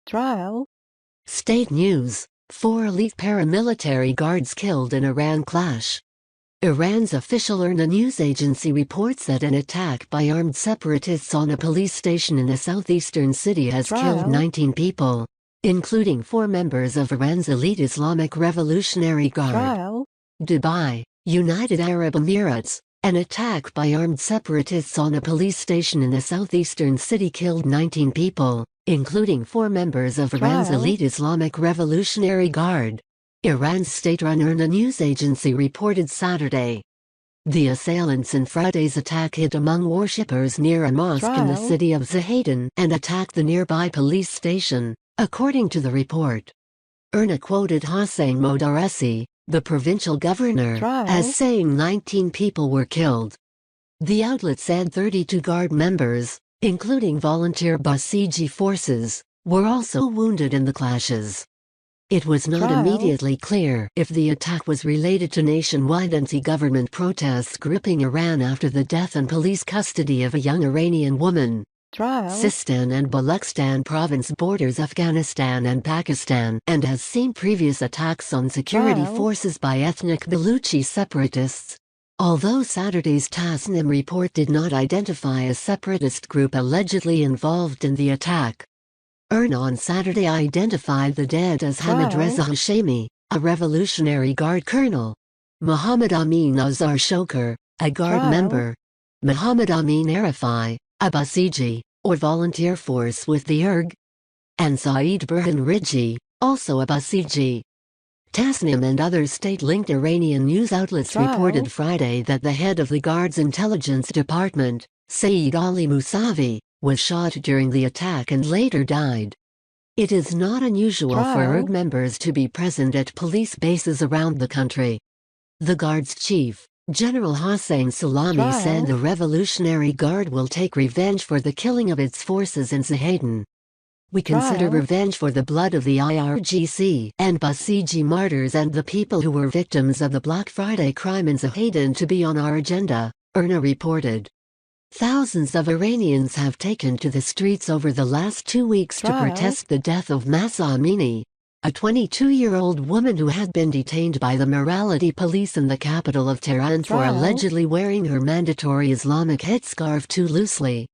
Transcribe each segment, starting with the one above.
Trial. State news: 4 elite paramilitary guards killed in Iran clash. Iran's official IRNA news agency reports that an attack by armed separatists on a police station in a southeastern city has killed 19 people, including 4 members of Iran's elite Islamic Revolutionary Guard. Dubai, United Arab Emirates. An attack by armed separatists on a police station in a southeastern city killed 19 people, including 4 members of Iran's elite Islamic Revolutionary Guard. Iran's state-run IRNA news agency reported Saturday. The assailants in Friday's attack hid among worshippers near a mosque in the city of Zahedan and attacked the nearby police station, according to the report. IRNA quoted Hossein Modarresi, the provincial governor, as saying 19 people were killed. The outlet said 32 guard members, including volunteer Basiji forces, were also wounded in the clashes. It was not immediately clear if the attack was related to nationwide anti-government protests gripping Iran after the death and police custody of a young Iranian woman. Sistan and Baluchistan province borders Afghanistan and Pakistan and has seen previous attacks on security forces by ethnic Baluchi separatists. Although Saturday's Tasnim report did not identify a separatist group allegedly involved in the attack. IRNA on Saturday identified the dead as Hamid Reza Hashemi, a Revolutionary Guard colonel; Muhammad Amin Azhar Shoker, a Guard member; Muhammad Amin Arifai, a Basiji, or volunteer force with the IRG; and Saeed Burhan Riji, also a Basiji. Tasnim and other state-linked Iranian news outlets reported Friday that the head of the Guard's intelligence department, Saeed Ali Mousavi, was shot during the attack and later died. It is not unusual for IRG members to be present at police bases around the country. The Guard's chief, General Hossein Salami, said the Revolutionary Guard will take revenge for the killing of its forces in Zahedan. We consider revenge for the blood of the IRGC and Basiji martyrs and the people who were victims of the Black Friday crime in Zahedan to be on our agenda, IRNA reported. Thousands of Iranians have taken to the streets over the last 2 weeks to protest the death of Mahsa Amini, a 22-year-old woman who had been detained by the morality police in the capital of Tehran for allegedly wearing her mandatory Islamic headscarf too loosely.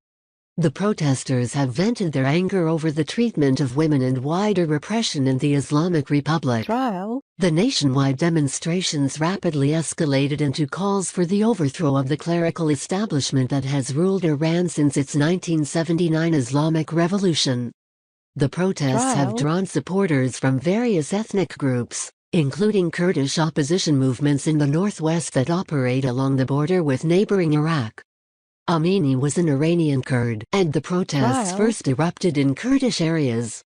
The protesters have vented their anger over the treatment of women and wider repression in the Islamic Republic. The nationwide demonstrations rapidly escalated into calls for the overthrow of the clerical establishment that has ruled Iran since its 1979 Islamic Revolution. The protests have drawn supporters from various ethnic groups, including Kurdish opposition movements in the northwest that operate along the border with neighboring Iraq. Amini was an Iranian Kurd, and the protests first erupted in Kurdish areas.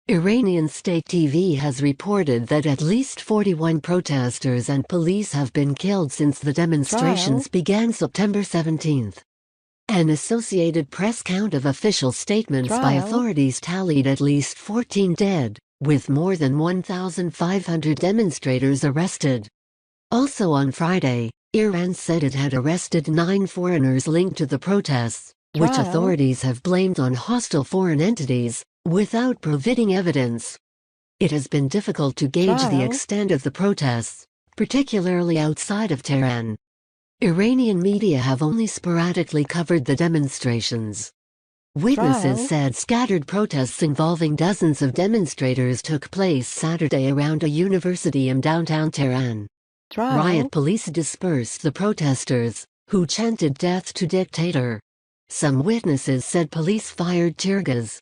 Iranian state TV has reported that at least 41 protesters and police have been killed since the demonstrations began September 17. An Associated Press count of official statements by authorities tallied at least 14 dead, with more than 1,500 demonstrators arrested. Also on Friday, Iran said it had arrested 9 foreigners linked to the protests, which authorities have blamed on hostile foreign entities, without providing evidence. It has been difficult to gauge the extent of the protests, particularly outside of Tehran. Iranian media have only sporadically covered the demonstrations. Witnesses said scattered protests involving dozens of demonstrators took place Saturday around a university in downtown Tehran. Riot police dispersed the protesters, who chanted "Death to Dictator." Some witnesses said police fired tear gas.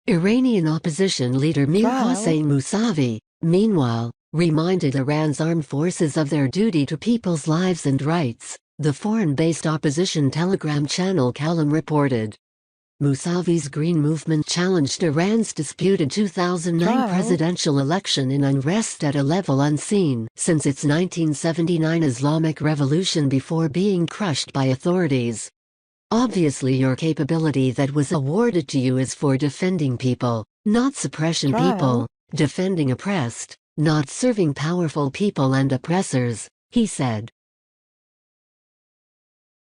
Iranian opposition leader Mir Hossein Mousavi, meanwhile, reminded Iran's armed forces of their duty to people's lives and rights, the foreign-based opposition Telegram channel Kalam reported. Mousavi's Green Movement challenged Iran's disputed 2009 presidential election in unrest at a level unseen since its 1979 Islamic Revolution before being crushed by authorities. Obviously your capability that was awarded to you is for defending people, not suppression people, defending oppressed, not serving powerful people and oppressors, he said.